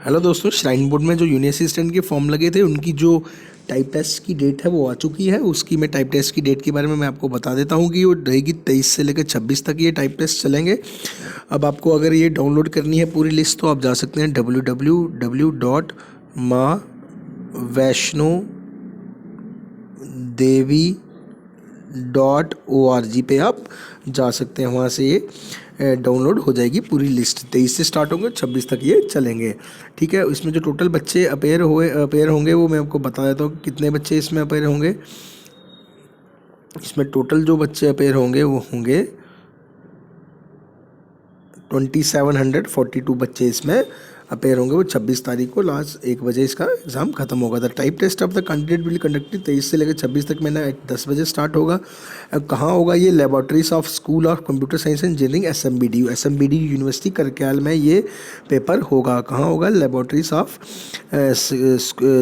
Hello दोस्तों, shrine board में जो यूनिवर्सिटी असिस्टेंट के फॉर्म लगे थे उनकी जो टाइप टेस्ट की डेट है वो आ चुकी है। उसकी मैं टाइप टेस्ट की डेट के बारे में मैं आपको बता देता हूँ कि वो रहेगी 23 से लेकर 26 तक ये टाइप टेस्ट चलेंगे। अब आपको अगर ये डाउनलोड करनी है पूरी लिस्ट तो आप जा सकते हैं www.maavaishnodevi.org पे आप जा सकते हैं। वहाँ से ये डाउनलोड हो जाएगी पूरी लिस्ट। 23 से स्टार्ट होंगे, 26 तक ये चलेंगे। ठीक है, इसमें जो टोटल बच्चे अपेयर होंगे वो मैं आपको बता देता हूँ कितने बच्चे इसमें अपेयर होंगे। इसमें टोटल जो बच्चे अपेयर होंगे वो होंगे 2742 बच्चे इसमें अपेयर होंगे। वो 26 तारीख को लास्ट 1 बजे इसका एग्ज़ाम खत्म होगा। The type test of the candidate will conducted 23 से लेकर 26 तक मैंने 10 बजे स्टार्ट होगा। अब कहाँ होगा ये? Laboratories of school of computer science and engineering SMBDU university Karakyal में ये पेपर होगा। कहाँ होगा? Laboratories of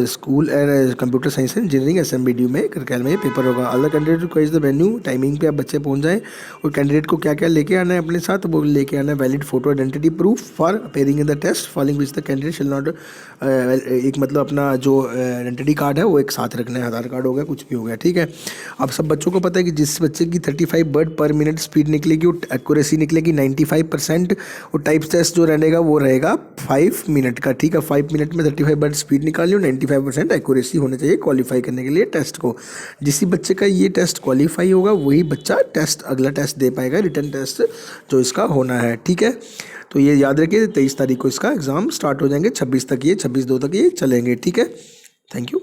school and computer science and engineering SMBDU में करक्याल में ये पेपर होगा। Other candidate requires the venue, timing पे आप बच्चे पहुँच जाएँ। और कैंडिडेट को क्या क्या लेके आना है अपने साथ? वो लेके आना है valid photo identity proof for appearing in the test following which the candidate shall not, एक मतलब अपना जो आइडेंटिटी कार्ड है वो एक साथ रखना है। आधार कार्ड हो गया, कुछ भी हो गया। ठीक है, अब सब बच्चों को पता है कि जिस बच्चे की 35 वर्ड पर मिनट स्पीड निकलेगी वो एक्यूरेसी निकलेगी 95%। और टाइप टेस्ट जो रहेगा वो रहेगा 5 मिनट का। ठीक है, 5 मिनट में 35 वर्ड स्पीड निकाली और 95% एक्यूरेसी होना चाहिए क्वालिफाई करने के लिए टेस्ट को। जिस बच्चे का ये टेस्ट क्वालिफाई होगा वही बच्चा अगला टेस्ट दे पाएगा, रिटर्न टेस्ट जो इसका होना है। ठीक है, तो ये याद रखिए 23 तारीख को इसका एग्ज़ाम स्टार्ट हो जाएंगे, 26 तक ये 26/2 तक ये चलेंगे। ठीक है, थैंक यू।